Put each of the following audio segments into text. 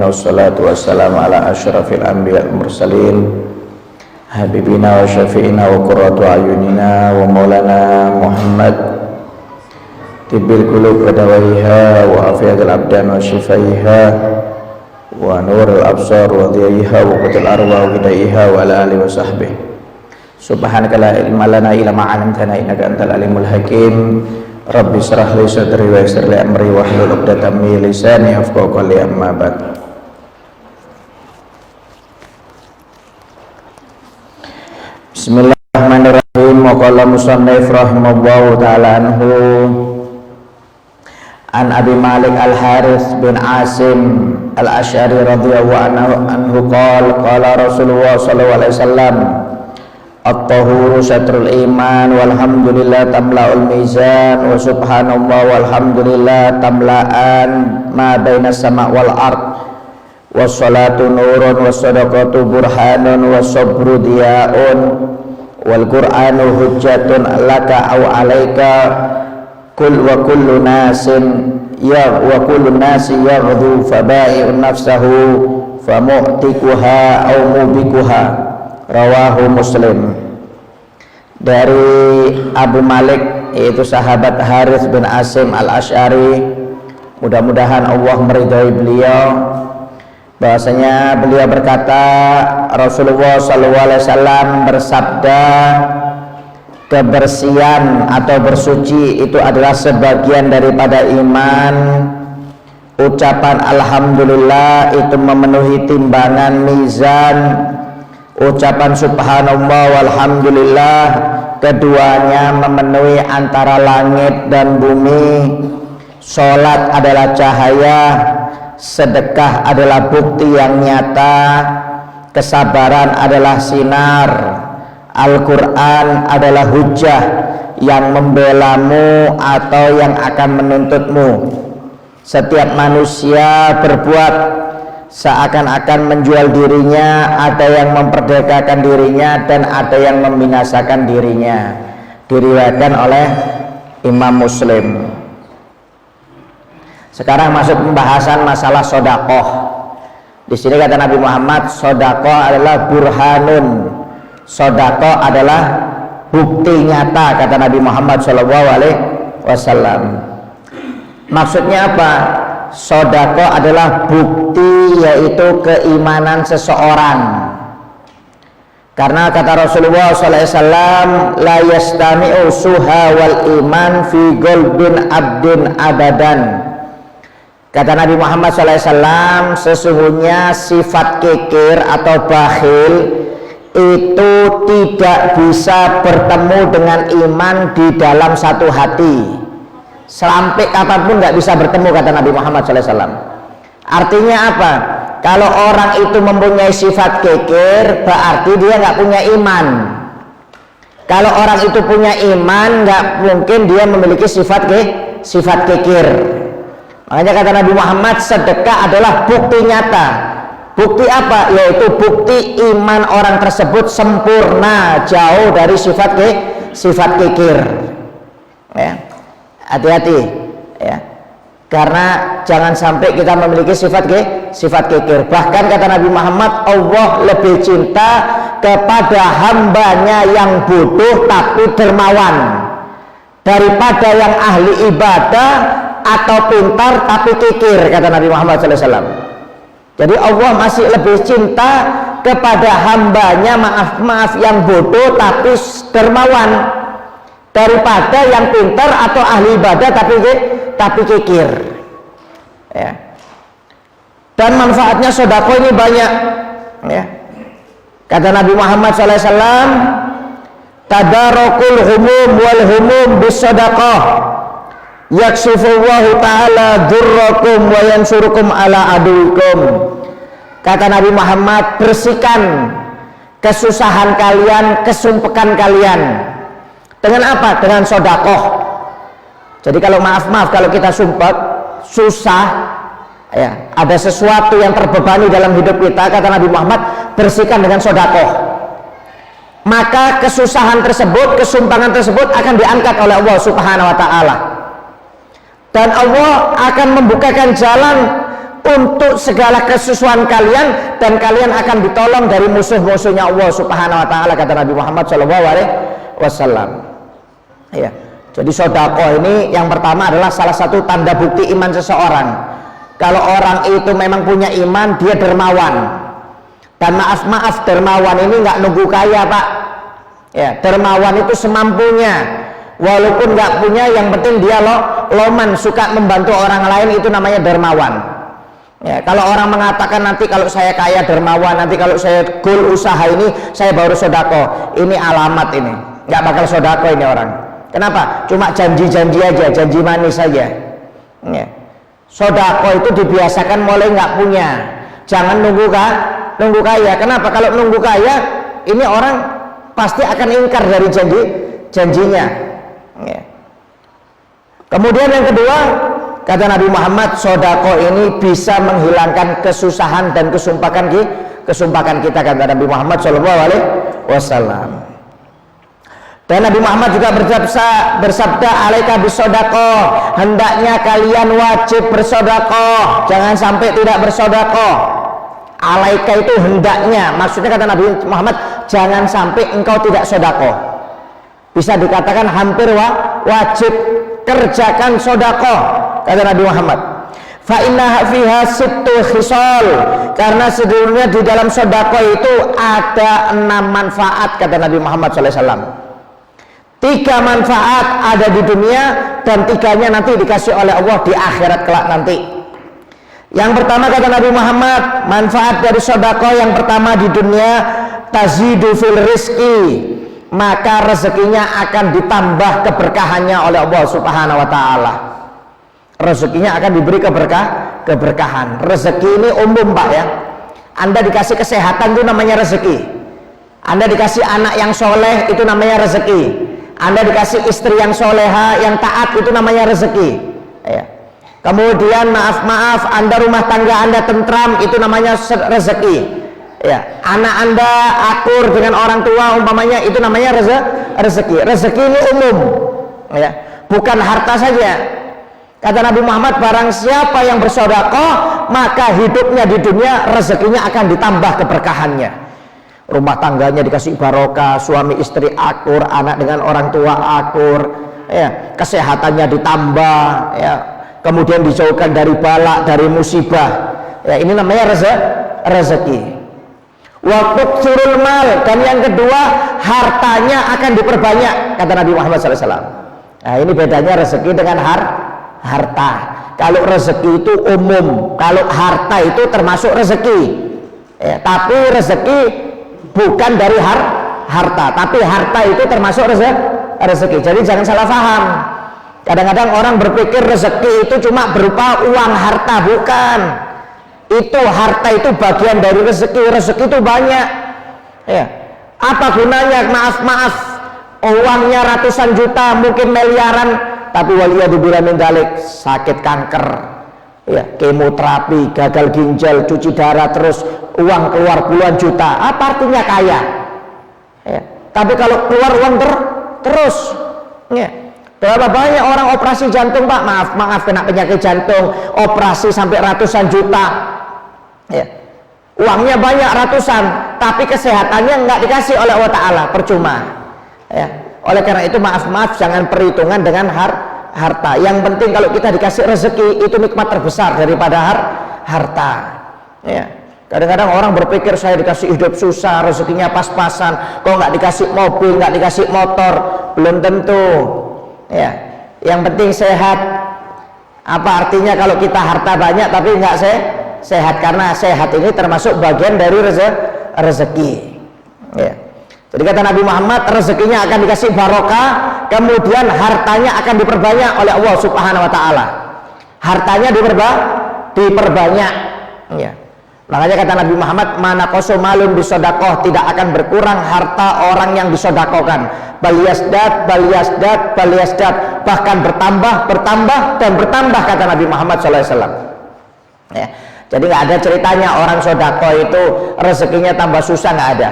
wassalatu wassalamu ala asyrafil anbiya wal mursalin habibina wa syafi'ina wa qurratu ayunina wa maulana Muhammad tibbil qulub wa dawaiha wa afiyatul abdan wa shifaiha wa nurul absar wa dhiyaiha wa qutul arwah wa hidayaiha wa ala alihi wa sahbihi. Subhanaka la ilma lana illa ma 'allamtana innaka antal alimul hakim. Rabbi shrah li sadri wa yassir li amri wahlul 'uqdatam min lisani yafqahu qawli, amma ba'd. Bismillahirrahmanirrahim. Wa qala musannif rahimallahu ta'ala anhu an Abi Malik Al-Harith bin Asim Al-Asy'ari radhiyallahu anhu qala Rasulullah sallallahu alaihi wasallam at-tahuru syatrul iman walhamdulillah tamla'ul mizan wa subhanallah walhamdulillah tamla'an ma bainas sama' wal ard wassalatu nurun wassadaqatu burhanun wassabru diya'un wal qur'anu hujjatun laka aw alaika wa kullu nasin yaghdu faba'i'un nafsahu famu'tikuha aw mubikuha. Rawahu Muslim. Dari Abu Malik, yaitu sahabat Harith bin Asim Al-Asy'ari, mudah-mudahan Allah meridhai beliau, bahwasanya beliau berkata, Rasulullah SAW bersabda, kebersihan atau bersuci itu adalah sebagian daripada iman. Ucapan alhamdulillah itu memenuhi timbangan mizan. Ucapan subhanallah walhamdulillah keduanya memenuhi antara langit dan bumi. Sholat adalah cahaya, sedekah adalah bukti yang nyata, kesabaran adalah sinar, Al-Quran adalah hujjah yang membelamu atau yang akan menuntutmu. Setiap manusia berbuat seakan-akan menjual dirinya, ada yang memperdekakan dirinya dan ada yang membinasakan dirinya. Diriwayatkan oleh Imam Muslim. Sekarang masuk pembahasan masalah sodakoh. Di sini kata Nabi Muhammad, sodakoh adalah burhanun. Sodakoh adalah bukti nyata, kata Nabi Muhammad SAW. Maksudnya apa? Sodako adalah bukti, yaitu keimanan seseorang. Karena kata Rasulullah SAW, la yastami'u suha wal iman fi qalbin abdin abadan. Kata Nabi Muhammad SAW, sesungguhnya sifat kikir atau bakhil itu tidak bisa bertemu dengan iman di dalam satu hati. Sampai kapanpun nggak bisa bertemu, kata Nabi Muhammad SAW. Artinya apa? Kalau orang itu mempunyai sifat kikir, berarti dia nggak punya iman. Kalau orang itu punya iman, nggak mungkin dia memiliki sifat kikir. Makanya kata Nabi Muhammad, sedekah adalah bukti nyata. Bukti apa? Yaitu bukti iman orang tersebut sempurna, jauh dari sifat kikir. Ya. Hati-hati ya, karena jangan sampai kita memiliki sifat kikir. Bahkan kata Nabi Muhammad, Allah lebih cinta kepada hambanya yang bodoh tapi dermawan daripada yang ahli ibadah atau pintar tapi kikir, kata Nabi Muhammad SAW. Jadi Allah masih lebih cinta kepada hambanya, maaf yang bodoh tapi dermawan, daripada yang pintar atau ahli ibadah tapi kikir. Ya. Dan manfaatnya sedekah ini banyak. Ya. Kata Nabi Muhammad SAW, tadarokul humum wal humum bis sedekah, yaksifullahu ta'ala durrakum wa yansurukum ala aduikum. Kata Nabi Muhammad, bersihkan kesusahan kalian, kesumpekan kalian. Dengan apa? Dengan sodakoh. Jadi kalau maaf kalau kita sumpah susah, ya, ada sesuatu yang terbebani dalam hidup kita, kata Nabi Muhammad, bersihkan dengan sodakoh. Maka kesusahan tersebut, kesumpangan tersebut akan diangkat oleh Allah Subhanahu Wa Taala. Dan Allah akan membukakan jalan untuk segala kesusahan kalian, dan kalian akan ditolong dari musuh-musuhnya Allah Subhanahu wa taala, kata Nabi Muhammad SAW. Ya. Jadi sedekah ini yang pertama adalah salah satu tanda bukti iman seseorang. Kalau orang itu memang punya iman, dia dermawan. Dan maaf dermawan ini nggak nunggu kaya, Pak. Ya, dermawan itu semampunya. Walaupun nggak punya, yang penting dia loman, suka membantu orang lain, itu namanya dermawan. Ya, kalau orang mengatakan nanti kalau saya kaya dermawan, nanti kalau saya goal usaha ini saya baru sedekah, ini alamat ini. Nggak bakal sedekah ini orang. Kenapa? Cuma janji-janji aja, janji manis saja. Ya. Sedekah itu dibiasakan mulai nggak punya. Jangan nunggu kaya. Kenapa? Kalau nunggu kaya, ini orang pasti akan ingkar dari janjinya. Ya. Kemudian yang kedua, kata Nabi Muhammad, sedekah ini bisa menghilangkan kesusahan dan kesumpakan kita, kata Nabi Muhammad SAW. Dan Nabi Muhammad juga bersabda, alaika bisedekah, hendaknya kalian wajib bersedekah, jangan sampai tidak bersedekah. Alaika itu hendaknya, maksudnya kata Nabi Muhammad, jangan sampai engkau tidak sedekah. Bisa dikatakan hampir wajib, kerjakan sedekah, kata Nabi Muhammad. Fa innaha fiha sittu khisal, karena sebenarnya di dalam sedekah itu ada 6 manfaat, kata Nabi Muhammad SAW. 3 manfaat ada di dunia, dan 3-nya nanti dikasih oleh Allah di akhirat kelak nanti. Yang pertama, kata Nabi Muhammad, manfaat dari sedekah yang pertama di dunia, tazidu fil rizki, maka rezekinya akan ditambah keberkahannya oleh Allah Subhanahu wa taala. Rezekinya akan diberi keberkahan. Rezeki ini umum, Pak, ya. Anda dikasih kesehatan itu namanya rezeki. Anda dikasih anak yang soleh itu namanya rezeki. Anda dikasih istri yang soleha, yang taat, itu namanya rezeki. Ya. Kemudian maaf, Anda rumah tangga Anda tentram, itu namanya rezeki. Ya. Anak Anda akur dengan orang tua, umpamanya, itu namanya rezeki. Rezeki ini umum, ya. Bukan harta saja. Kata Nabi Muhammad, barang siapa yang bersedekah, maka hidupnya di dunia rezekinya akan ditambah keberkahannya. Rumah tangganya dikasih barokah, suami istri akur, anak dengan orang tua akur, ya, kesehatannya ditambah, ya, kemudian dijauhkan dari bala, dari musibah, ya, ini namanya rezeki. Waktu surul mal, dan yang kedua, hartanya akan diperbanyak, kata Nabi Muhammad SAW. Nah, ini bedanya rezeki dengan harta. Kalau rezeki itu umum, kalau harta itu termasuk rezeki, ya, tapi rezeki bukan dari harta, tapi harta itu termasuk rezeki. Jadi jangan salah paham. Kadang-kadang orang berpikir rezeki itu cuma berupa uang, harta, bukan. Itu harta itu bagian dari rezeki. Rezeki itu banyak. Ya. Apa gunanya? Maaf, uangnya ratusan juta, mungkin miliaran, tapi waliyadzubillah min dzalik, sakit kanker, ya, kemoterapi, gagal ginjal, cuci darah, terus uang keluar puluhan juta. Apa artinya kaya? Ya. Tapi kalau keluar uang terus, ya. Berapa banyak orang operasi jantung, Pak? Maaf, kena penyakit jantung, operasi sampai ratusan juta, ya. Uangnya banyak ratusan, tapi kesehatannya nggak dikasih oleh Allah Ta'ala, percuma, ya. Oleh karena itu maaf, jangan perhitungan dengan harta. Yang penting kalau kita dikasih rezeki, itu nikmat terbesar daripada harta, ya. Kadang-kadang orang berpikir saya dikasih hidup susah, rezekinya pas-pasan, kok nggak dikasih mobil, nggak dikasih motor. Belum tentu, ya. Yang penting sehat. Apa artinya kalau kita harta banyak tapi nggak sehat? Karena sehat ini termasuk bagian dari rezeki, ya. Jadi kata Nabi Muhammad, rezekinya akan dikasih barokah, kemudian hartanya akan diperbanyak oleh Allah Subhanahu wa taala. Hartanya diperbanyak, ya. Makanya kata Nabi Muhammad, mana koso malun bisedekah, tidak akan berkurang harta orang yang disedekahkan. Bal yasdad, bahkan bertambah dan bertambah, kata Nabi Muhammad SAW. Ya. Jadi nggak ada ceritanya orang sedekah itu rezekinya tambah susah, nggak ada.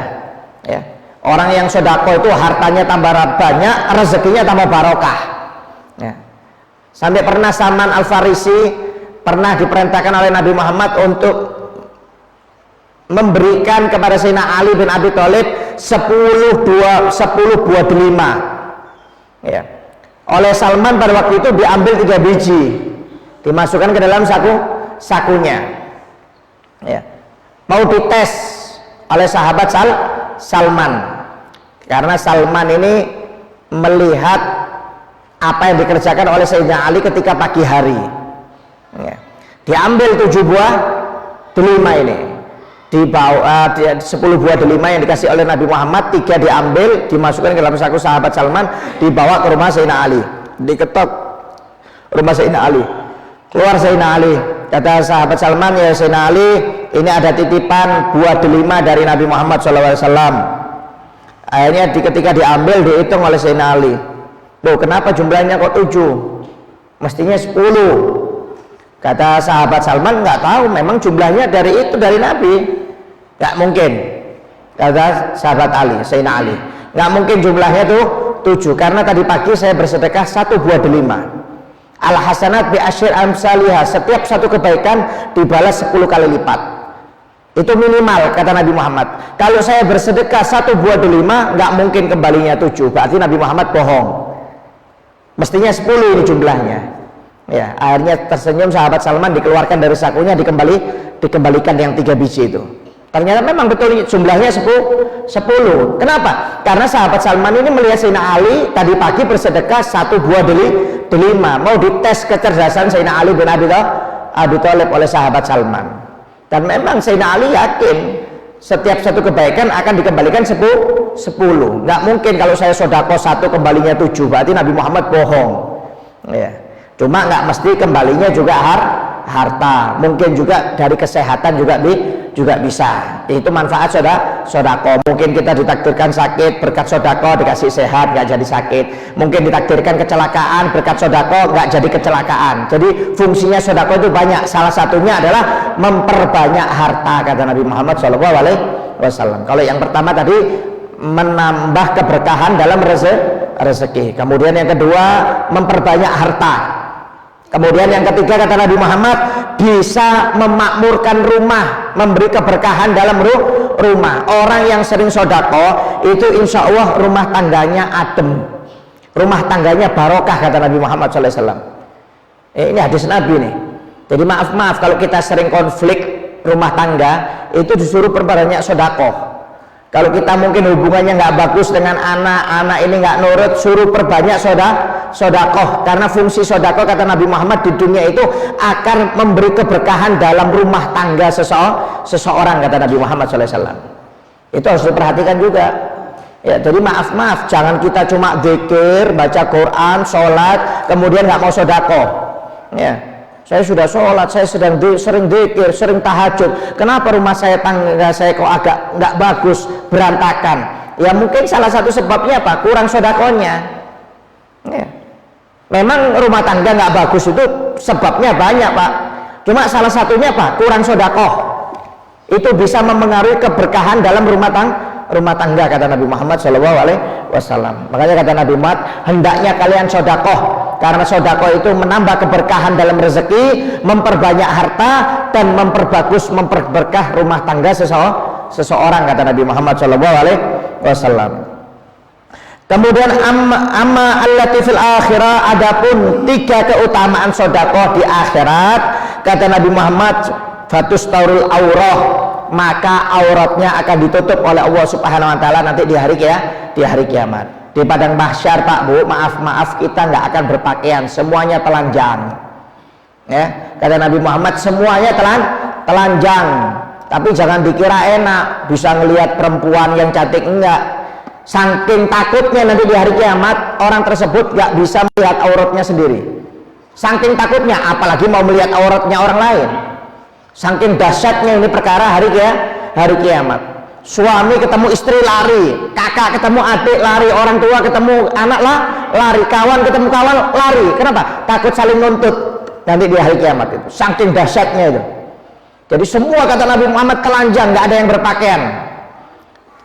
Ya. Orang yang sedekah itu hartanya tambah banyak, rezekinya tambah barokah. Ya. Sampai pernah Salman Al Farisi pernah diperintahkan oleh Nabi Muhammad untuk memberikan kepada Sayyidina Ali bin Abi Thalib 10 buah delima. Ya. Oleh Salman pada waktu itu diambil 3 biji, dimasukkan ke dalam sakunya. Ya. Mau dites oleh sahabat Salman, karena Salman ini melihat apa yang dikerjakan oleh Sayyidina Ali ketika pagi hari. Ya. Diambil 7 buah delima ini, dibawa 10 buah delima yang dikasih oleh Nabi Muhammad, 3 diambil, dimasukkan ke dalam saku sahabat Salman, dibawa ke rumah Sayyidina Ali, diketok rumah Sayyidina Ali. Keluar Sayyidina Ali, kata sahabat Salman, ya Sayyidina Ali, ini ada titipan buah delima dari Nabi Muhammad SAW. Akhirnya ketika diambil, dihitung oleh Sayyidina Ali, loh kenapa jumlahnya kok 7, mestinya 10. Kata sahabat Salman, nggak tahu, memang jumlahnya dari Nabi. Nggak mungkin, kata sahabat Ali, Sayyidina Ali, nggak mungkin jumlahnya tuh 7, karena tadi pagi saya bersedekah 1 buah delima. Al hasanat bi asyir amsalihah, setiap satu kebaikan dibalas 10 kali lipat. Itu minimal, kata Nabi Muhammad. Kalau saya bersedekah 1 buah delima, nggak mungkin kembalinya 7, berarti Nabi Muhammad bohong, mestinya 10 ini jumlahnya. Ya, akhirnya tersenyum sahabat Salman, dikeluarkan dari sakunya, dikembalikan yang 3 biji itu. Ternyata memang betul jumlahnya 10. Kenapa? Karena sahabat Salman ini melihat Sayyidina Ali tadi pagi bersedekah 1 buah delima. Mau dites kecerdasan Sayyidina Ali bin Abi Thalib oleh sahabat Salman. Dan memang Sayyidina Ali yakin setiap satu kebaikan akan dikembalikan 10. Nggak mungkin kalau saya sodako 1 kembalinya 7, berarti Nabi Muhammad bohong. Ya. Cuma nggak mesti kembalinya juga harta, mungkin juga dari kesehatan juga bisa. Itu manfaat sodako. Mungkin kita ditakdirkan sakit, berkat sodako dikasih sehat, nggak jadi sakit. Mungkin ditakdirkan kecelakaan, berkat sodako nggak jadi kecelakaan. Jadi fungsinya sodako itu banyak. Salah satunya adalah memperbanyak harta, kata Nabi Muhammad SAW. Kalau yang pertama tadi menambah keberkahan dalam rezeki. Kemudian yang kedua memperbanyak harta. Kemudian yang ketiga, kata Nabi Muhammad, bisa memakmurkan rumah, memberi keberkahan dalam rumah. Orang yang sering sodako itu insya Allah rumah tangganya adem, rumah tangganya barokah, kata Nabi Muhammad SAW. Ini hadis Nabi nih. Jadi maaf kalau kita sering konflik rumah tangga, itu disuruh perbanyak sodako. Kalau kita mungkin hubungannya nggak bagus dengan anak ini nggak nurut, suruh perbanyak sodakoh. Karena fungsi sodakoh, kata Nabi Muhammad, di dunia itu akan memberi keberkahan dalam rumah tangga seseorang, kata Nabi Muhammad SAW. Itu harus diperhatikan juga. Ya, jadi maaf, jangan kita cuma zikir, baca Quran, sholat, kemudian nggak mau sodakoh. Ya. Saya sudah sholat, saya sering zikir, sering tahajud. Kenapa rumah tangga saya kok agak nggak bagus, berantakan? Ya mungkin salah satu sebabnya apa? Kurang sodakonya. Ya. Memang rumah tangga nggak bagus itu sebabnya banyak, Pak. Cuma salah satunya apa? Kurang sodakoh. Itu bisa mempengaruhi keberkahan dalam rumah tangga, kata Nabi Muhammad SAW. Makanya kata Nabi Muhammad, hendaknya kalian sodakoh, karena sodakoh itu menambah keberkahan dalam rezeki, memperbanyak harta, dan memperberkah rumah tangga seseorang, kata Nabi Muhammad SAW. Kemudian amma allati fil akhirah, adapun 3 keutamaan sodakoh di akhirat, kata Nabi Muhammad, fatus taurul aurah, maka auratnya akan ditutup oleh Allah Subhanahu wa taala nanti di hari kiamat. Di padang mahsyar, Pak Bu, maaf kita nggak akan berpakaian, semuanya telanjang. Ya, kata Nabi Muhammad, semuanya telanjang. Tapi jangan dikira enak bisa ngelihat perempuan yang cantik, enggak. Saking takutnya nanti di hari kiamat orang tersebut nggak bisa melihat auratnya sendiri. Saking takutnya, apalagi mau melihat auratnya orang lain. Saking dahsyatnya ini perkara hari kiamat. Suami ketemu istri lari, kakak ketemu adik lari, orang tua ketemu anak lari, kawan ketemu kawan lari. Kenapa? Takut saling nuntut nanti di hari kiamat itu. Saking dahsyatnya itu. Jadi semua, kata Nabi Muhammad, telanjang, nggak ada yang berpakaian.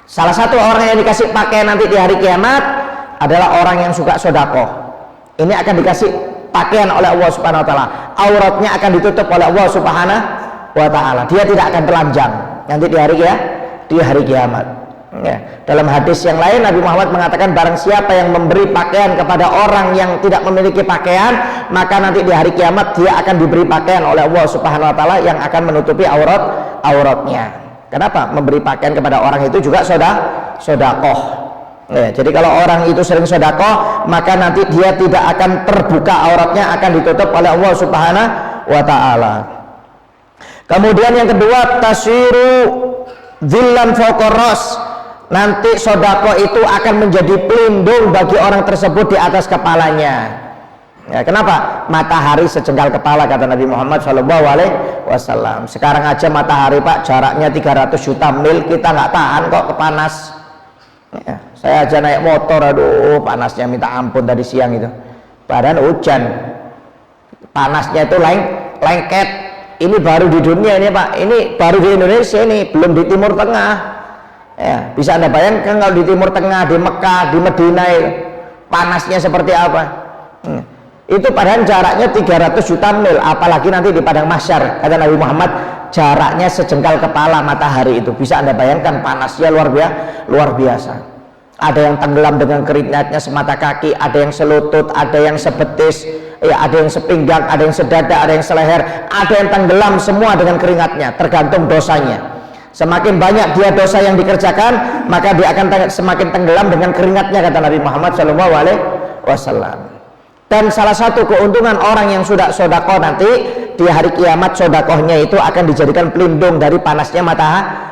Salah satu orang yang dikasih pakaian nanti di hari kiamat adalah orang yang suka sodakoh. Ini akan dikasih pakaian oleh Allah Subhanahu wa taala. Auratnya akan ditutup oleh Allah Subhanahu wa taala. Dia tidak akan telanjang nanti di hari kiamat. Ya. Dalam hadis yang lain Nabi Muhammad mengatakan barang siapa yang memberi pakaian kepada orang yang tidak memiliki pakaian, maka nanti di hari kiamat dia akan diberi pakaian oleh Allah Subhanahu wa taala yang akan menutupi auratnya. Kenapa? Memberi pakaian kepada orang itu juga sedekah. Ya, jadi kalau orang itu sering sedekah, maka nanti dia tidak akan terbuka auratnya, akan ditutup oleh Allah Subhanahu wa taala. Kemudian yang kedua, tasyiru dzillan fawqa ras. Nanti sedekah itu akan menjadi pelindung bagi orang tersebut di atas kepalanya. Ya, kenapa? Matahari sejengkal kepala kata Nabi Muhammad SAW. Sekarang aja matahari Pak jaraknya 300 juta mil, kita nggak tahan kok kepanas. Ya, saya aja naik motor, aduh panasnya minta ampun tadi siang itu. Padahal hujan, panasnya itu lengket. Ini baru di dunia ini Pak, ini baru di Indonesia ini, belum di Timur Tengah. Ya, bisa Anda bayangkan kalau di Timur Tengah, di Mekah, di Madinah panasnya seperti apa? Itu padahal jaraknya 300 juta mil, apalagi nanti di padang mahsyar kata Nabi Muhammad jaraknya sejengkal kepala matahari itu. Bisa Anda bayangkan panasnya luar biasa. Ada yang tenggelam dengan keringatnya semata kaki, ada yang selutut, ada yang sebetis, ya, ada yang sepinggang, ada yang sedada, ada yang seleher, ada yang tenggelam semua dengan keringatnya, tergantung dosanya. Semakin banyak dia dosa yang dikerjakan, maka dia akan semakin tenggelam dengan keringatnya kata Nabi Muhammad SAW. Dan salah satu keuntungan orang yang sudah sedekah nanti di hari kiamat, sedekahnya itu akan dijadikan pelindung dari panasnya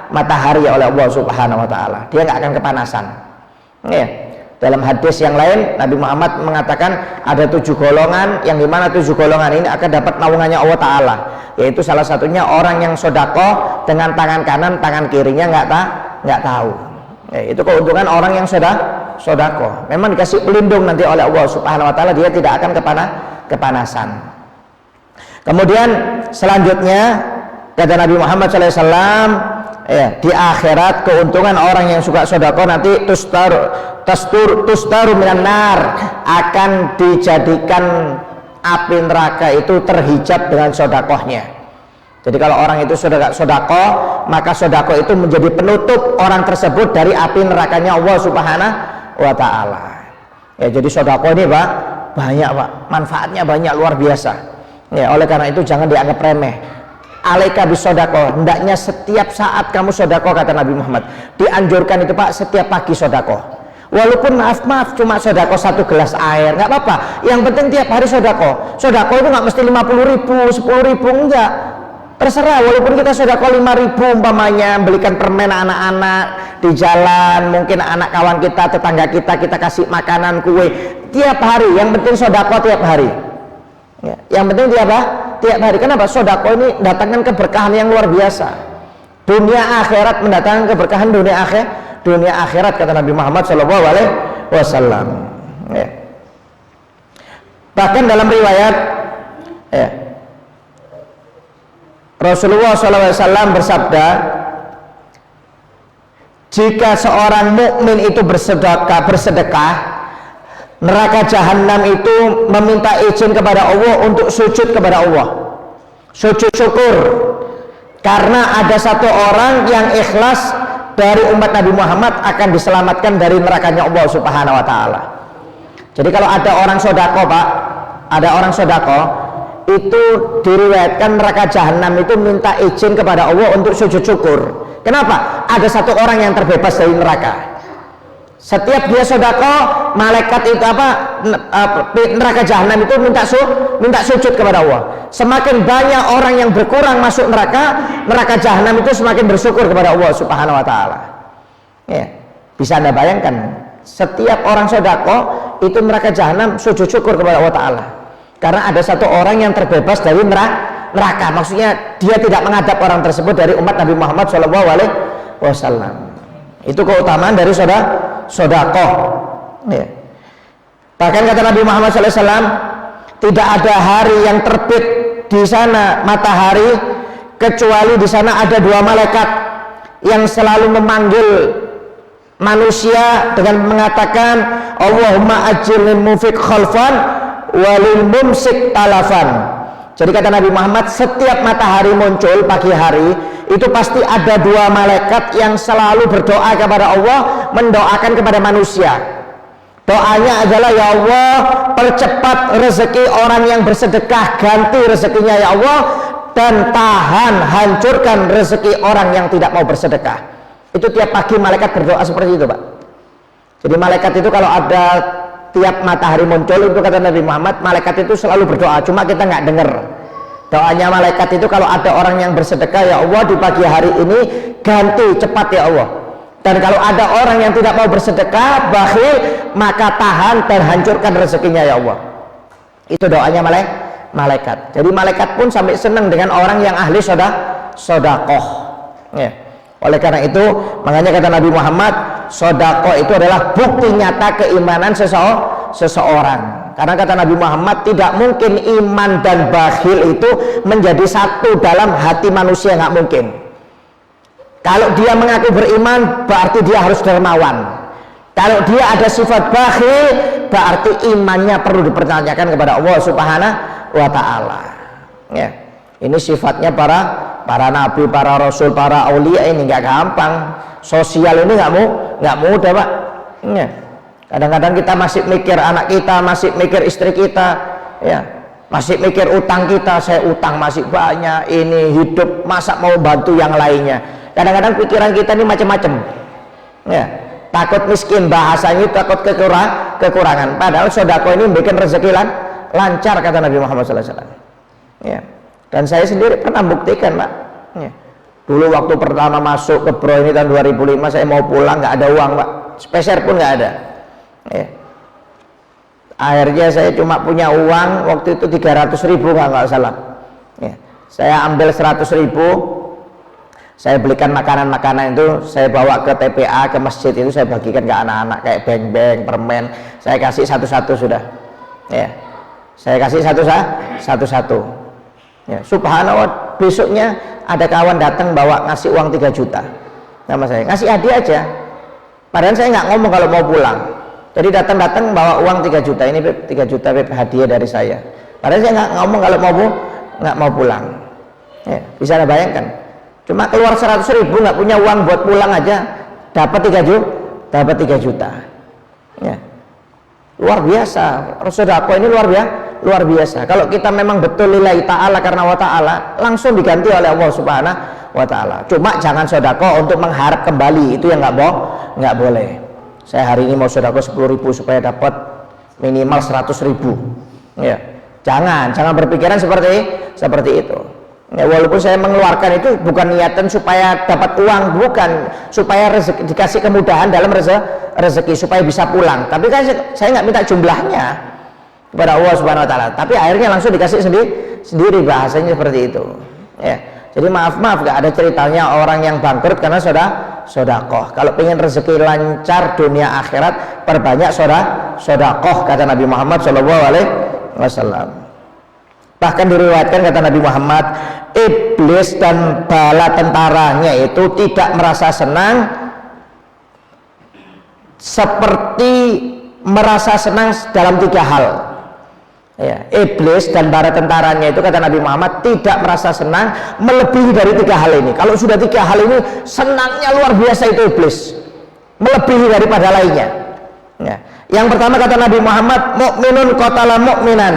matahari oleh Allah Subhanahu wa taala. Dia nggak akan kepanasan. Ya. Dalam hadis yang lain Nabi Muhammad mengatakan ada 7 golongan, yang dimana 7 golongan ini akan dapat naungannya Allah Ta'ala, yaitu salah satunya orang yang sedekah dengan tangan kanan, tangan kirinya nggak tahu. Ya, itu keuntungan orang yang sedekah. Memang dikasih pelindung nanti oleh Allah Subhanahu wa taala, dia tidak akan kepanasan. Kemudian selanjutnya kata Nabi Muhammad SAW, ya, di akhirat keuntungan orang yang suka sedekah nanti tustaru minan nar, akan dijadikan api neraka itu terhijab dengan sedekahnya. Jadi kalau orang itu sedekah, maka sedekah itu menjadi penutup orang tersebut dari api nerakanya Allah Subhanahu wa taala. Ya, jadi sedekah ini Pak banyak Pak, manfaatnya banyak luar biasa. Ya, oleh karena itu jangan dianggap remeh. Alaika bisedekah, hendaknya setiap saat kamu sedekah kata Nabi Muhammad. Dianjurkan itu Pak setiap pagi sedekah. Walaupun maaf cuma sedekah 1 gelas air, nggak apa-apa. Yang penting tiap hari sedekah. Sedekah itu nggak mesti 50.000, 10.000, enggak. Terserah, walaupun kita sedekah 5.000 umpamanya, belikan permen anak-anak di jalan, mungkin anak kawan kita, tetangga kita kasih makanan, kue tiap hari. Yang penting sedekah tiap hari. Ya, yang penting tiap hari. Kenapa? Sedekah ini datangkan keberkahan yang luar biasa. Dunia akhirat, mendatangkan keberkahan dunia akhirat kata Nabi Muhammad SAW. Ya. Bahkan dalam riwayat, ya, Rasulullah SAW bersabda, jika seorang mukmin itu bersedekah, neraka jahanam itu meminta izin kepada Allah untuk sujud kepada Allah, sujud syukur, karena ada satu orang yang ikhlas dari umat Nabi Muhammad akan diselamatkan dari nerakanya Allah Subhanahu wa taala. Jadi kalau ada orang sedekah Pak, ada orang sedekah itu diriwayatkan neraka jahanam itu minta izin kepada Allah untuk sujud syukur. Kenapa? Ada satu orang yang terbebas dari neraka. Setiap dia sedekah, malaikat itu neraka jahanam itu minta sujud kepada Allah. Semakin banyak orang yang berkurang masuk neraka jahanam itu semakin bersyukur kepada Allah Subhanahu wa taala. Ya, bisa Anda bayangkan, setiap orang sedekah itu neraka jahanam sujud syukur kepada Allah taala. Karena ada satu orang yang terbebas dari neraka, maksudnya dia tidak menghadap orang tersebut dari umat Nabi Muhammad SAW. Itu keutamaan dari sedekah. Ya. Bahkan kata Nabi Muhammad SAW, tidak ada hari yang terbit di sana matahari kecuali di sana ada 2 malaikat yang selalu memanggil manusia dengan mengatakan Allahumma ajilni mufiq khalfan walil mumsik talafan. Jadi kata Nabi Muhammad, setiap matahari muncul pagi hari itu pasti ada dua malaikat yang selalu berdoa kepada Allah, mendoakan kepada manusia. Doanya adalah, ya Allah, percepat rezeki orang yang bersedekah, ganti rezekinya ya Allah, dan tahan, hancurkan rezeki orang yang tidak mau bersedekah. Itu tiap pagi malaikat berdoa seperti itu, Pak. Jadi malaikat itu kalau ada tiap matahari muncul, itu kata Nabi Muhammad, malaikat itu selalu berdoa, cuma kita nggak dengar doanya malaikat itu. Kalau ada orang yang bersedekah, ya Allah, di pagi hari ini ganti cepat ya Allah. Dan kalau ada orang yang tidak mau bersedekah, bakhil, maka tahan dan hancurkan rezekinya ya Allah. Itu doanya malaikat. Jadi malaikat pun sampai senang dengan orang yang ahli sodakoh ya. Oleh karena itu, makanya kata Nabi Muhammad, sodakoh itu adalah bukti nyata keimanan seseorang. Karena kata Nabi Muhammad, tidak mungkin iman dan bakhil itu menjadi satu dalam hati manusia, nggak mungkin. Kalau dia mengaku beriman, berarti dia harus dermawan. Kalau dia ada sifat bakhil, berarti imannya perlu dipertanyakan kepada Allah Subhanahu wa Ta'ala. Ya. Ini sifatnya para nabi, para rasul, para aulia. Ini nggak gampang. Sosial ini nggak mudah, Pak. Ya. Kadang-kadang kita masih mikir anak kita, masih mikir istri kita, ya, masih mikir utang kita. Saya utang masih banyak, ini hidup masa mau bantu yang lainnya. Kadang-kadang pikiran kita ini macam-macam, ya. Takut miskin, bahasanya takut kekurangan. Padahal sodako ini bikin rezeki lancar, kata Nabi Muhammad SAW. Ya. Dan saya sendiri pernah buktikan, Pak. Ya. Dulu waktu pertama masuk ke Bro ini tahun 2005, saya mau pulang nggak ada uang, Pak. Sepeser pun nggak ada. Ya. Akhirnya saya cuma punya uang waktu itu 300.000 nggak salah. Ya. Saya ambil 100.000, saya belikan makanan-makanan itu, saya bawa ke TPA, ke masjid itu, saya bagikan ke anak-anak kayak beng-beng, permen, saya kasih satu-satu sudah. Ya. Saya kasih satu-satu. Ya. Subhanallah, besoknya ada kawan datang bawa ngasih uang 3 juta sama saya, ngasih hadiah aja. Padahal saya nggak ngomong kalau mau pulang. Jadi datang bawa uang 3 juta, ini 3 juta hadiah dari saya. Padahal saya nggak ngomong kalau nggak mau pulang. Ya, bisa Anda bayangkan. Cuma keluar 100.000, nggak punya uang buat pulang aja, dapat 3 juta. Ya. Luar biasa. Sedekah ini luar biasa. Kalau kita memang betul lillahi ta'ala, karena wa ta'ala, langsung diganti oleh Allah Subhanahu wa Ta'ala. Cuma jangan sedekah untuk mengharap kembali, itu yang nggak boleh. Saya hari ini mau sedekah 10.000 supaya dapat minimal 100.000. Ya. Jangan berpikiran seperti itu. Ya, walaupun saya mengeluarkan itu bukan niatan supaya dapat uang, bukan, supaya dikasih kemudahan dalam rezeki supaya bisa pulang. Tapi kan saya nggak minta jumlahnya kepada Allah Subhanahu wa Ta'ala, tapi akhirnya langsung dikasih sendiri, bahasanya seperti itu. Ya. Jadi maaf nggak ada ceritanya orang yang bangkrut karena sodakoh. Kalau pengen rezeki lancar dunia akhirat, perbanyak sodakoh, kata Nabi Muhammad SAW. Bahkan diriwayatkan, kata Nabi Muhammad, iblis dan bala tentaranya itu tidak merasa senang seperti merasa senang dalam 3 hal. Ya, iblis dan bala tentaranya itu, kata Nabi Muhammad, tidak merasa senang melebihi dari 3 hal ini. Kalau sudah 3 hal ini, senangnya luar biasa itu iblis, melebihi daripada lainnya. Ya. Yang pertama, kata Nabi Muhammad, mukminun qatala mukminan,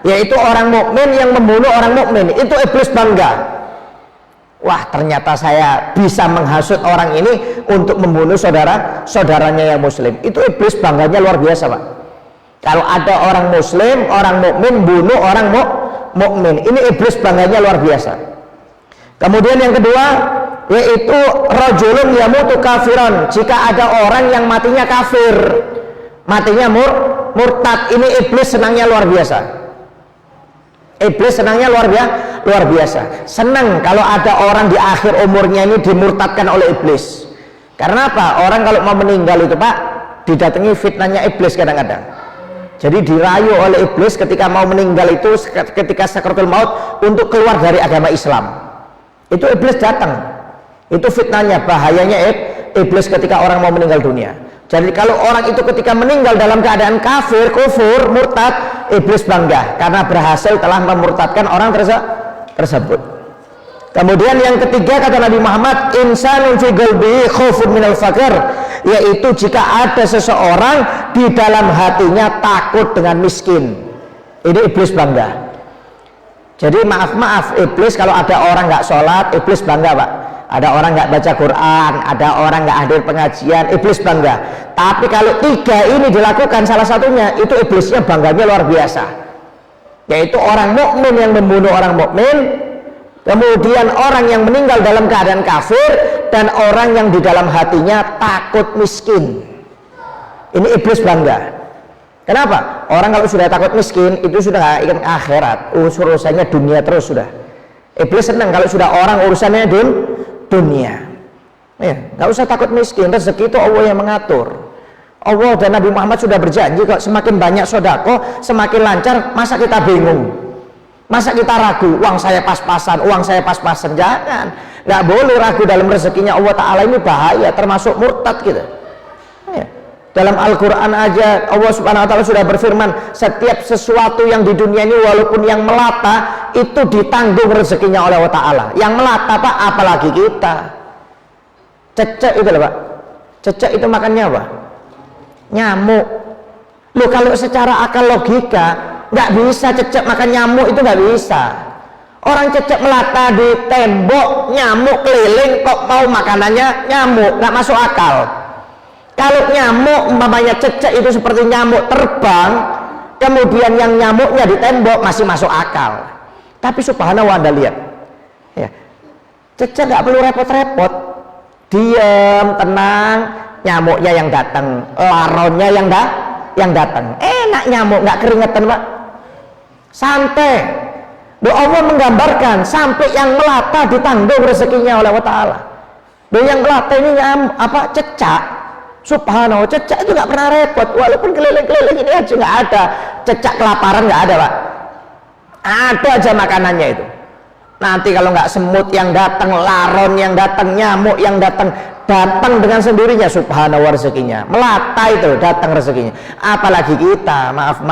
yaitu orang mukmin yang membunuh orang mukmin. Itu iblis bangga. Wah, ternyata saya bisa menghasut orang ini untuk membunuh saudaranya yang muslim. Itu iblis bangganya luar biasa, Pak. Kalau ada orang muslim, orang mukmin bunuh orang mukmin, ini iblis bangganya luar biasa. Kemudian yang kedua, yaitu rajulun yamutu kafiran, jika ada orang yang matinya kafir, matinya murtad, ini iblis senangnya luar biasa. Iblis senangnya luar biasa. Senang kalau ada orang di akhir umurnya ini dimurtadkan oleh iblis. Karena apa? Orang kalau mau meninggal itu, Pak, didatangi fitnahnya iblis kadang-kadang. Jadi dirayu oleh iblis ketika mau meninggal itu, ketika sakaratul maut, untuk keluar dari agama Islam. Itu iblis datang. Itu fitnahnya, bahayanya iblis ketika orang mau meninggal dunia. Jadi kalau orang itu ketika meninggal dalam keadaan kafir, kufur, murtad, iblis bangga karena berhasil telah memurtadkan orang tersebut. Kemudian yang ketiga kata Nabi Muhammad, insanun fi qalbihi khaufun minal faqr, yaitu jika ada seseorang di dalam hatinya takut dengan miskin. Ini iblis bangga. Jadi maaf iblis kalau ada orang nggak sholat, iblis bangga Pak. Ada orang nggak baca Quran, ada orang nggak hadir pengajian, iblis bangga. Tapi kalau tiga ini dilakukan salah satunya, itu iblisnya bangganya luar biasa. Yaitu orang mukmin yang membunuh orang mukmin, kemudian orang yang meninggal dalam keadaan kafir, dan orang yang di dalam hatinya takut miskin. Ini iblis bangga. Kenapa? Orang kalau sudah takut miskin itu sudah nggak ingat akhirat, urusannya dunia terus sudah. Iblis senang kalau sudah orang urusannya dunia. Ya, nggak usah takut miskin, rezeki itu Allah yang mengatur. Allah dan Nabi Muhammad sudah berjanji kok, semakin banyak sodako, semakin lancar. Masa kita bingung? Masa kita ragu? Uang saya pas-pasan, uang saya pas-pasan. Jangan, nggak boleh ragu dalam rezekinya Allah Ta'ala. Ini bahaya, termasuk murtad gitu. Ya. Dalam Al-Quran aja Allah Subhanahu Wa Ta'ala sudah berfirman, setiap sesuatu yang di dunia ini walaupun yang melata itu ditanggung rezekinya oleh Allah Ta'ala. Yang melata Pak, apalagi kita. Cecek itu loh Pak. Cecek itu makannya apa? Nyamuk. Loh kalau secara akal logika nggak bisa cecek makan nyamuk, itu nggak bisa. Orang cecek melata di tembok, nyamuk keliling, kok mau makanannya nyamuk, nggak masuk akal. Kalau nyamuk umpamanya cecek itu seperti nyamuk terbang, kemudian yang nyamuknya di tembok, masih masuk akal. Tapi subhanallah, Anda lihat ya, cecek nggak perlu repot-repot, diam, tenang, nyamuknya yang datang, laronnya yang datang, enak nyamuk, nggak keringetan Pak, santai. Allah menggambarkan sampai yang melata ditanggung rezekinya oleh Allah Ta'ala. Yang melata ini cecak. Subhanallah, cecak itu nggak pernah repot, walaupun keliling-keliling ini aja nggak ada cecak kelaparan, nggak ada Pak. Ada aja makanannya itu. Nanti kalau nggak semut yang datang, laron yang datang, nyamuk yang datang dengan sendirinya. Subhanallah rezekinya melata itu, datang rezekinya. Apalagi kita, maaf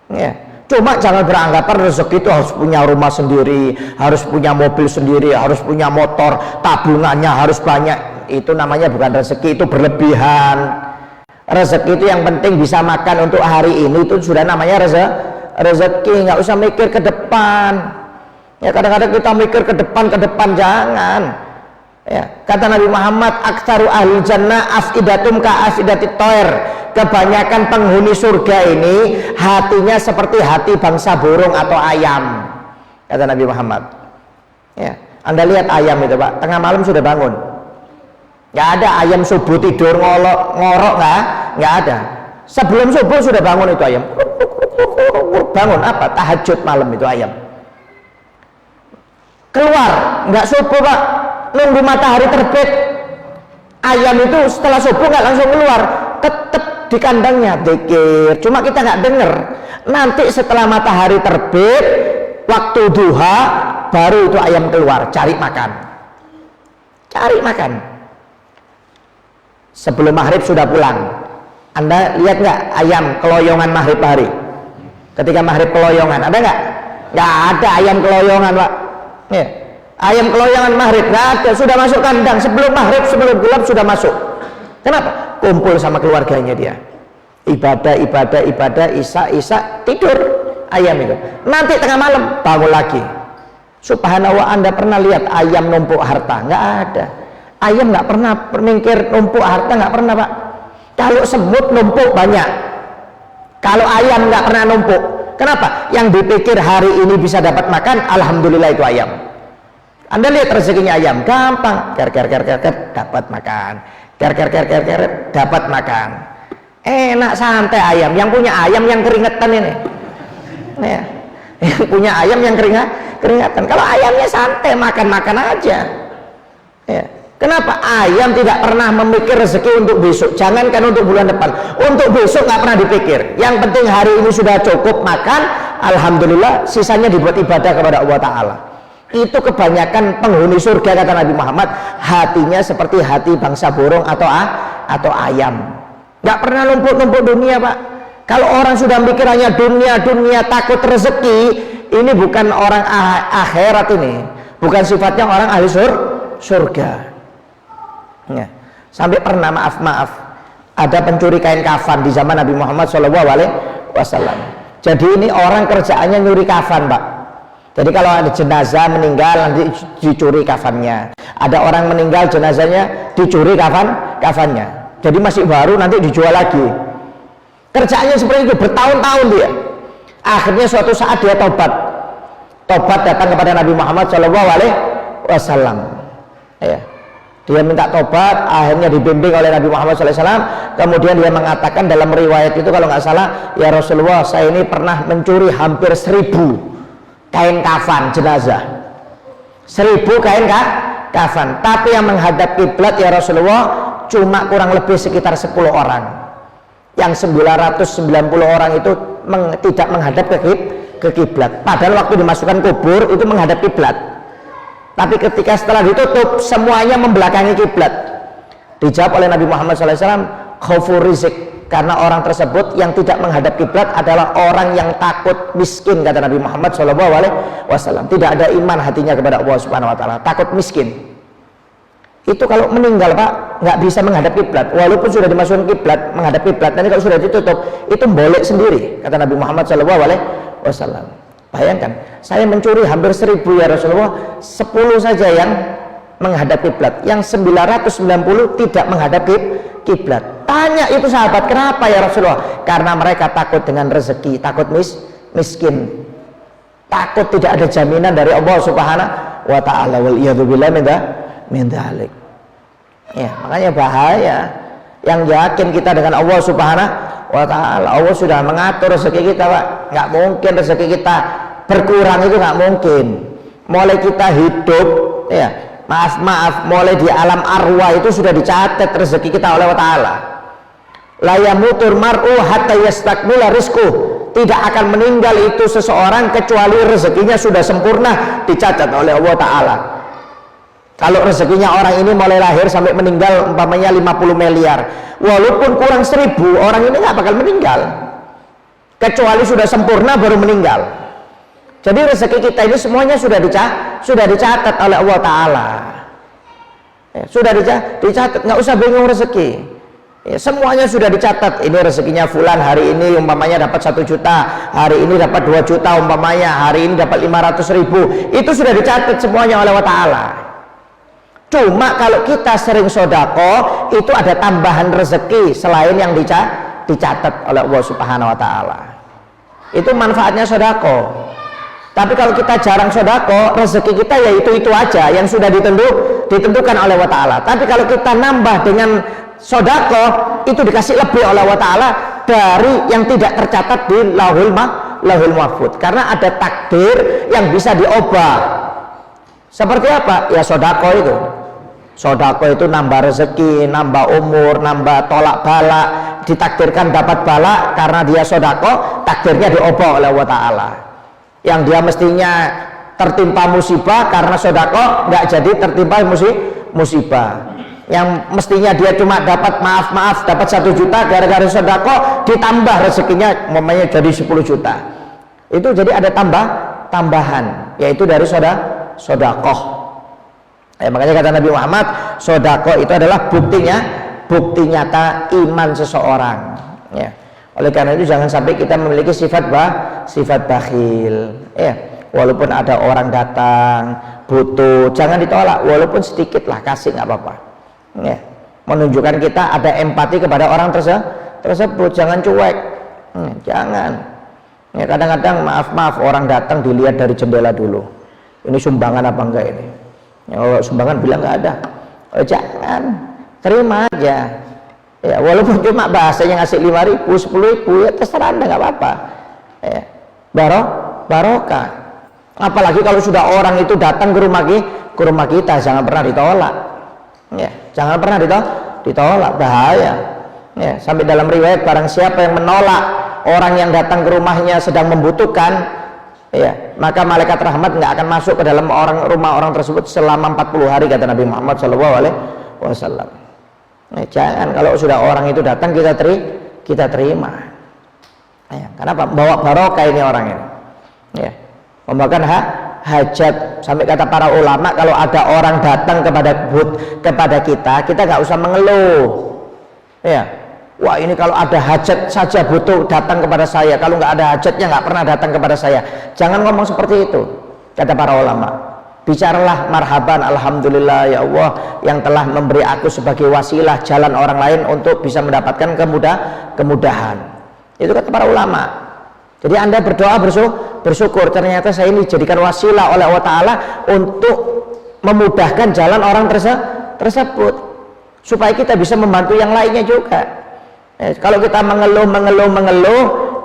ya. Cuma jangan beranggapan rezeki itu harus punya rumah sendiri, harus punya mobil sendiri, harus punya motor, tabungannya harus banyak. Itu namanya bukan rezeki, itu berlebihan. Rezeki itu yang penting bisa makan untuk hari ini, itu sudah namanya rezeki. Nggak usah mikir ke depan. Ya kadang-kadang kita mikir ke depan, jangan. Ya, kata Nabi Muhammad, aktsaru ahli jannah afidatum ka afidatit toer. Kebanyakan penghuni surga ini hatinya seperti hati bangsa burung atau ayam, kata Nabi Muhammad. Ya, Anda lihat ayam itu Pak, tengah malam sudah bangun. Nggak ada ayam subuh tidur ngorok, nggak ada. Sebelum subuh sudah bangun itu ayam. Bangun apa? Tahajud malam itu ayam. Keluar nggak subuh Pak, nunggu matahari terbit. Ayam itu setelah subuh nggak langsung keluar, tetap di kandangnya dzikir. Cuma kita nggak dengar. Nanti setelah matahari terbit, waktu duha, baru itu ayam keluar cari makan. Sebelum maghrib sudah pulang. Anda lihat nggak ayam keloyongan maghrib hari? Ketika maghrib keloyongan, ada nggak? Nggak ada ayam keloyongan Pak. Ya. Ayam keloyongan maghrib nggak ada, sudah masuk kandang sebelum maghrib, sebelum gelap sudah masuk. Kenapa? Kumpul sama keluarganya dia. Ibadah, isya, tidur ayam itu. Nanti tengah malam bangun lagi. Subhanallah, Anda pernah lihat ayam numpuk harta? Nggak ada. Ayam nggak pernah mikir numpuk harta, nggak pernah Pak. Kalau semut numpuk banyak. Kalau ayam nggak pernah numpuk. Kenapa? Yang dipikir hari ini bisa dapat makan, alhamdulillah itu ayam. Anda lihat rezekinya ayam, gampang, dapat makan, dapat makan. Enak santai ayam. Yang punya ayam yang keringetan ini. Ya. Yang punya ayam yang keringatan. Kalau ayamnya santai, makan aja. Ya. Kenapa? Ayam tidak pernah memikir rezeki untuk besok. Jangankan untuk bulan depan, untuk besok nggak pernah dipikir. Yang penting hari ini sudah cukup makan, alhamdulillah, sisanya dibuat ibadah kepada Allah Ta'ala. Itu kebanyakan penghuni surga, kata Nabi Muhammad, hatinya seperti hati bangsa burung atau atau ayam. Nggak pernah numpuk-numpuk dunia, Pak. Kalau orang sudah pikirannya dunia, takut rezeki, ini bukan orang akhirat ini, bukan sifatnya orang ahli surga. Ya. Sampai pernah maaf, ada pencuri kain kafan di zaman Nabi Muhammad SAW. Jadi ini orang kerjaannya nyuri kafan, Pak. Jadi kalau ada jenazah meninggal nanti dicuri kafannya. Ada orang meninggal jenazahnya dicuri kafannya. Jadi masih baru nanti dijual lagi. Kerjaannya seperti itu bertahun-tahun dia. Akhirnya suatu saat dia tobat datang kepada Nabi Muhammad SAW. Ya. Dia minta tobat, akhirnya dibimbing oleh Nabi Muhammad SAW. Kemudian dia mengatakan dalam riwayat itu kalau nggak salah, ya Rasulullah, saya ini pernah mencuri hampir 1000 kain kafan jenazah. 1000 kain kafan. Tapi yang menghadap kiblat ya Rasulullah cuma kurang lebih sekitar 10 orang. Yang 990 orang itu tidak menghadap ke kiblat. Padahal waktu dimasukkan kubur itu menghadap kiblat. Tapi ketika setelah ditutup semuanya membelakangi kiblat. Dijawab oleh Nabi Muhammad SAW, khaufur rizik, karena orang tersebut yang tidak menghadap kiblat adalah orang yang takut miskin, kata Nabi Muhammad SAW. Tidak ada iman hatinya kepada Allah Subhanahu Wa Taala, takut miskin. Itu kalau meninggal, Pak, nggak bisa menghadap kiblat, walaupun sudah dimasukkan kiblat, menghadap kiblat, nanti kalau sudah ditutup itu boleh sendiri, kata Nabi Muhammad SAW. Bayangkan, saya mencuri hampir 1000 ya Rasulullah, 10 saja yang menghadap kiblat, yang 990 tidak menghadap kiblat. Tanya itu sahabat, kenapa ya Rasulullah? Karena mereka takut dengan rezeki, takut miskin, takut tidak ada jaminan dari Allah Subhanahu Wa Taala. Wal iyadzubillah min dzalik. Ya, makanya bahaya. Yang yakin kita dengan Allah Subhanahu Wa Taala, Allah sudah mengatur rezeki kita, Pak. Nggak mungkin rezeki kita berkurang, itu nggak mungkin. Mulai kita hidup, ya, maaf, mulai di alam arwah itu sudah dicatat rezeki kita oleh Allah Taala. La yamutur mar'u hatta yastakmila rizquh. Tidak akan meninggal itu seseorang kecuali rezekinya sudah sempurna dicatat oleh Allah Taala. Kalau rezekinya orang ini mulai lahir sampai meninggal umpamanya 50 miliar, walaupun kurang 1000, orang ini nggak bakal meninggal kecuali sudah sempurna baru meninggal. Jadi rezeki kita ini semuanya sudah dicatat oleh Allah Taala. Ya, sudah dicatat, nggak usah bingung rezeki. Ya, semuanya sudah dicatat. Ini rezekinya fulan hari ini umpamanya dapat 1 juta, hari ini dapat 2 juta umpamanya, hari ini dapat 500.000. Itu sudah dicatat semuanya oleh Allah Taala. Cuma kalau kita sering sodako, itu ada tambahan rezeki selain yang dicatat oleh Allah Subhanahu Wa Taala. Itu manfaatnya sodako. Tapi kalau kita jarang sodako, rezeki kita ya itu aja yang sudah ditentukan oleh Allah Taala. Tapi kalau kita nambah dengan sodako, itu dikasih lebih oleh Allah Taala dari yang tidak tercatat di Lauhul Mahfuz. Karena ada takdir yang bisa diubah. Seperti apa? Ya sodako itu. Sodako itu nambah rezeki, nambah umur, nambah tolak bala. Ditakdirkan dapat bala karena dia sodako, takdirnya diubah oleh Allah Taala. Yang dia mestinya tertimpa musibah karena sodako nggak jadi tertimpa musibah. Yang mestinya dia cuma dapat dapat 1 juta gara-gara sodako, ditambah rezekinya umpamanya jadi 10 juta. Itu jadi ada tambahan, yaitu dari sodakoh. Ya, makanya kata Nabi Muhammad, sodako itu adalah bukti nyata iman seseorang. Ya. Oleh karena itu jangan sampai kita memiliki sifat bakhil. Ya. Walaupun ada orang datang butuh, jangan ditolak, walaupun sedikit lah, kasih nggak apa-apa. Ya. Menunjukkan kita ada empati kepada orang tersebut, jangan cuek. Jangan. Ya, kadang-kadang maaf orang datang dilihat dari jendela dulu. Ini sumbangan apa enggak ini? Ya, sumbangan bilang nggak ada. Oh, jangan, terima aja. Ya, walaupun cuma bahasanya ngasih 5.000, 10.000, ya terserah Anda, nggak apa-apa. Ya, barokah. Apalagi kalau sudah orang itu datang ke rumah kita, jangan pernah ditolak. Ya, jangan pernah ditolak, bahaya. Ya, sampai dalam riwayat barang siapa yang menolak orang yang datang ke rumahnya sedang membutuhkan, ya, maka malaikat rahmat nggak akan masuk ke dalam rumah orang tersebut selama 40 hari, kata Nabi Muhammad SAW. Jangan kalau sudah orang itu datang kita terima. Ya, kenapa? Bawa barokah ini orang ini. Ya, membawakan hajat. Sampai kata para ulama, kalau ada orang datang kepada kita nggak usah mengeluh. Ya, wah ini kalau ada hajat saja butuh datang kepada saya. Kalau nggak ada hajatnya nggak pernah datang kepada saya. Jangan ngomong seperti itu. Kata para ulama, bicaralah marhaban, alhamdulillah ya Allah yang telah memberi aku sebagai wasilah jalan orang lain untuk bisa mendapatkan kemudahan. Itu kata para ulama. Jadi Anda berdoa bersyukur ternyata saya ini dijadikan wasilah oleh Allah Ta'ala untuk memudahkan jalan orang tersebut supaya kita bisa membantu yang lainnya juga. Kalau kita mengeluh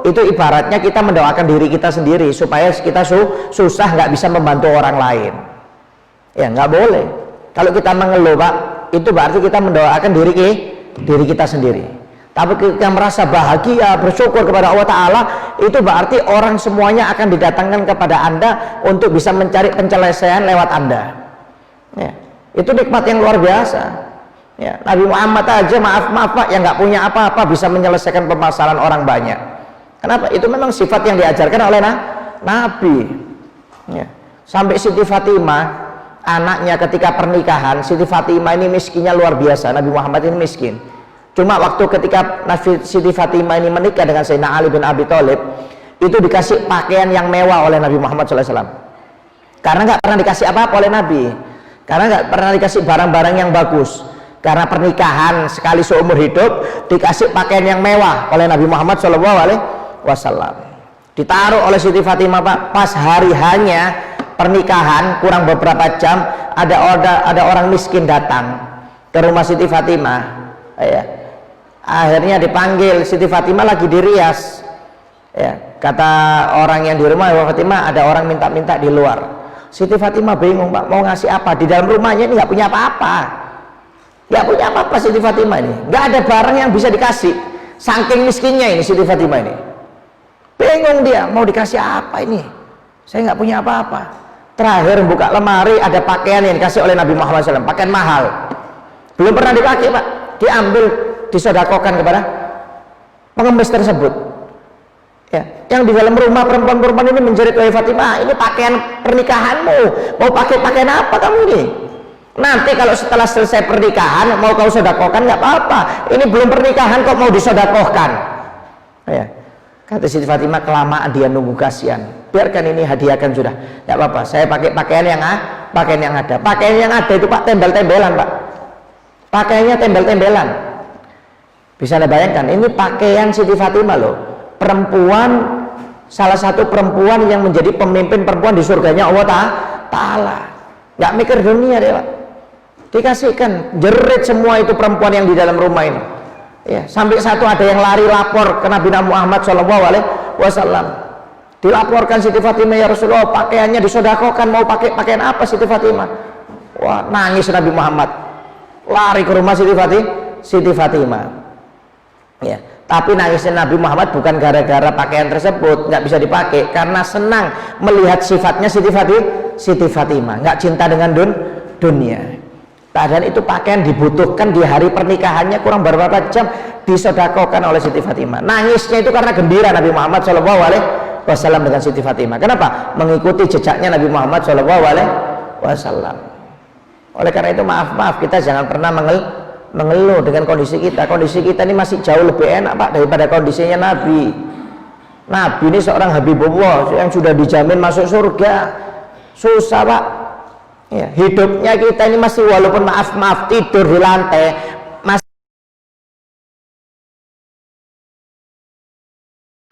itu ibaratnya kita mendoakan diri kita sendiri supaya kita susah nggak bisa membantu orang lain. Ya nggak boleh. Kalau kita mengeluh Pak, itu berarti kita mendoakan diri kita sendiri. Tapi kita merasa bahagia, bersyukur kepada Allah Ta'ala, itu berarti orang semuanya akan didatangkan kepada Anda untuk bisa mencari penyelesaian lewat Anda. Ya, itu nikmat yang luar biasa. Ya, Nabi Muhammad aja maaf Pak yang nggak punya apa-apa bisa menyelesaikan permasalahan orang banyak. Kenapa? Itu memang sifat yang diajarkan oleh Nabi. Ya. Sampai Siti Fatimah, anaknya ketika pernikahan, Siti Fatimah ini miskinnya luar biasa. Nabi Muhammad ini miskin. Cuma waktu ketika Siti Fatimah ini menikah dengan Sayyidina Ali bin Abi Thalib, itu dikasih pakaian yang mewah oleh Nabi Muhammad SAW. Karena nggak pernah dikasih apa-apa oleh Nabi. Karena nggak pernah dikasih barang-barang yang bagus. Karena pernikahan sekali seumur hidup dikasih pakaian yang mewah oleh Nabi Muhammad SAW. Ditaruh oleh Siti Fatimah Pak, pas hari hanya pernikahan kurang beberapa jam ada orang miskin datang ke rumah Siti Fatimah. Ya. Akhirnya dipanggil, Siti Fatimah lagi di Rias. Ya, kata orang yang di rumah, Fatimah ada orang minta-minta di luar. Siti Fatimah bingung Pak, mau ngasih apa? Di dalam rumahnya ini nggak punya apa-apa. Nggak punya apa-apa Siti Fatimah ini. Nggak ada barang yang bisa dikasih. Saking miskinnya ini Siti Fatimah ini. Bingung dia, mau dikasih apa ini? Saya nggak punya apa-apa. Terakhir buka lemari, ada pakaian yang dikasih oleh Nabi Muhammad SAW, pakaian mahal. Belum pernah dipakai Pak. Diambil, disodakokan kepada pengemis tersebut. Ya, yang di dalam rumah perempuan-perempuan ini menjerit, wahai Fatimah, ini pakaian pernikahanmu, mau pakai pakaian apa kamu ini? Nanti kalau setelah selesai pernikahan mau kau sodakokan nggak apa-apa. Ini belum pernikahan kok mau disodakohkan. Ya, kata Siti Fatimah, kelamaan dia nunggu, kasihan. Biarkan ini hadiahkan sudah, nggak apa-apa. Saya pakai pakaian yang ada. Pakaian yang ada itu Pak tembel-tembelan Pak. Pakaiannya tembel-tembelan. Bisa Anda bayangkan, ini pakaian Siti Fatimah loh. Perempuan, salah satu perempuan yang menjadi pemimpin perempuan di surganya Allah Ta'ala. Nggak mikir dunia deh Pak. Dikasihkan, jerit semua itu perempuan yang di dalam rumah ini. Ya, sampai satu ada yang lari lapor ke Nabi Muhammad SAW. Dilaporkan Siti Fatimah, ya Rasulullah pakaiannya disodakokan, mau pakai pakaian apa Siti Fatimah? Wah, nangis Nabi Muhammad. Lari ke rumah Siti Fatimah. Ya, tapi nangisnya Nabi Muhammad bukan gara-gara pakaian tersebut nggak bisa dipakai, karena senang melihat sifatnya Siti Fatimah, nggak cinta dengan dunia. Padahal itu pakaian dibutuhkan di hari pernikahannya kurang beberapa jam, disodakokan oleh Siti Fatimah. Nangisnya itu karena gembira Nabi Muhammad SAW dengan Siti Fatimah. Kenapa? Mengikuti jejaknya Nabi Muhammad SAW. Oleh karena itu maaf kita jangan pernah mengeluh dengan kondisi kita. Kondisi kita ini masih jauh lebih enak Pak daripada kondisinya Nabi. Nabi ini seorang Habibullah yang sudah dijamin masuk surga. Susah Pak. Ya, hidupnya kita ini masih, walaupun maaf tidur di lantai, masih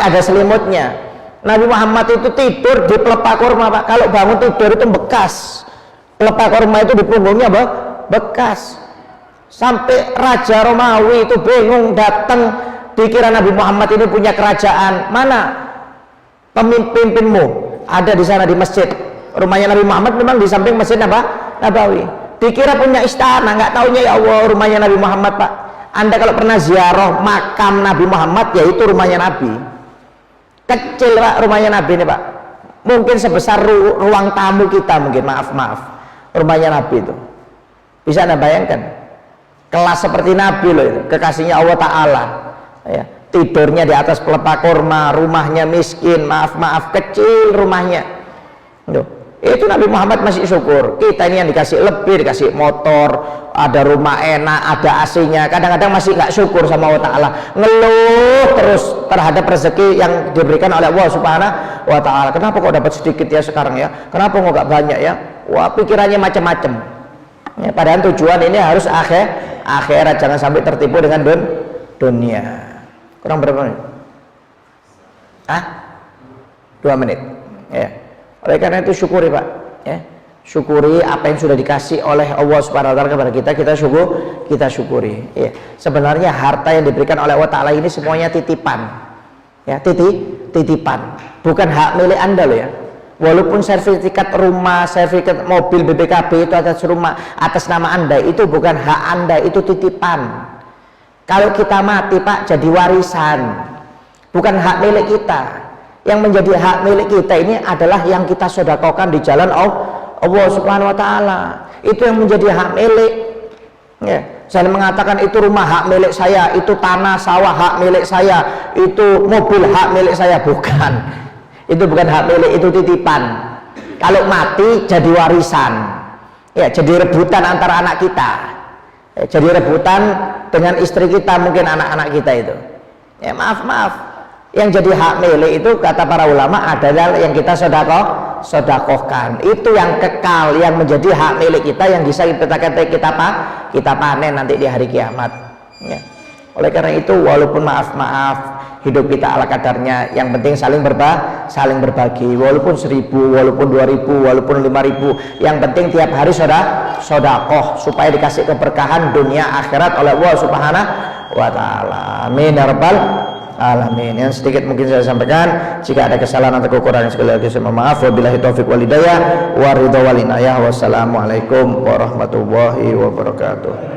ada selimutnya. Nabi Muhammad itu tidur di pelepah kurma Pak. Kalau bangun tidur itu bekas. Pelepah kurma itu di punggungnya bekas. Sampai Raja Romawi itu bingung datang, dikira Nabi Muhammad ini punya kerajaan. Mana pemimpinmu? Ada di sana di masjid. Rumahnya Nabi Muhammad memang di samping Masjid Nabawi. Dikira punya istana, nggak taunya ya Allah rumahnya Nabi Muhammad Pak. Anda kalau pernah ziarah makam Nabi Muhammad, ya itu rumahnya Nabi. Kecil Pak rumahnya Nabi ini Pak. Mungkin sebesar ruang tamu kita mungkin, maaf. Rumahnya Nabi itu. Bisa Anda bayangkan? kelas seperti Nabi loh itu, kekasihnya Allah Ta'ala ya. Tidurnya di atas pelepah kurma, rumahnya miskin, maaf kecil rumahnya. Itu Nabi Muhammad masih syukur. Kita ini yang dikasih lebih, dikasih motor, ada rumah enak, ada AC-nya, kadang-kadang masih nggak syukur sama Allah Ta'ala, ngeluh terus terhadap rezeki yang diberikan oleh Allah Subhanahu wa Ta'ala. Kenapa kok dapat sedikit ya sekarang ya, kenapa kok nggak banyak ya, wah pikirannya macam-macam ya, padahal tujuan ini harus akhirat, jangan sampai tertipu dengan dunia. Kurang berapa menit? 2 menit ya. Oleh karena itu syukuri Pak ya. Syukuri apa yang sudah dikasih oleh Allah Subhanahu wa Ta'ala kepada kita syukuri ya. Sebenarnya harta yang diberikan oleh Allah Ta'ala ini semuanya titipan ya, titipan, bukan hak milik Anda loh ya. Walaupun sertifikat rumah, sertifikat mobil BPKB itu atas nama Anda, itu bukan hak Anda, itu titipan. Kalau kita mati Pak, jadi warisan, bukan hak milik kita. Yang menjadi hak milik kita ini adalah yang kita sedekahkan di jalan Allah Subhanahu wa Ta'ala. Itu yang menjadi hak milik ya. Saya mengatakan itu rumah hak milik saya, itu tanah sawah hak milik saya, itu mobil hak milik saya, bukan. Itu bukan hak milik, itu titipan. Kalau mati jadi warisan ya, jadi rebutan antara anak kita ya, jadi rebutan dengan istri kita, mungkin anak-anak kita itu ya. Maaf, yang jadi hak milik itu kata para ulama adalah yang kita sodakohkan. Itu yang kekal, yang menjadi hak milik kita, yang bisa kita panen nanti di hari kiamat ya. Oleh karena itu walaupun maaf hidup kita ala kadarnya, yang penting saling berbagi, walaupun 1.000, walaupun 2.000, walaupun 5.000, yang penting tiap hari sodakoh supaya dikasih keberkahan dunia akhirat oleh Allah Subhanahu wa Ta'ala. Amin ya rabbal alamin. Yang sedikit mungkin saya sampaikan, jika ada kesalahan atau kekurangan sekali lagi saya mohon maaf. Wabillahi taufiq wal hidayah wa ridha wal inayah. Wassalamualaikum warahmatullahi wabarakatuh.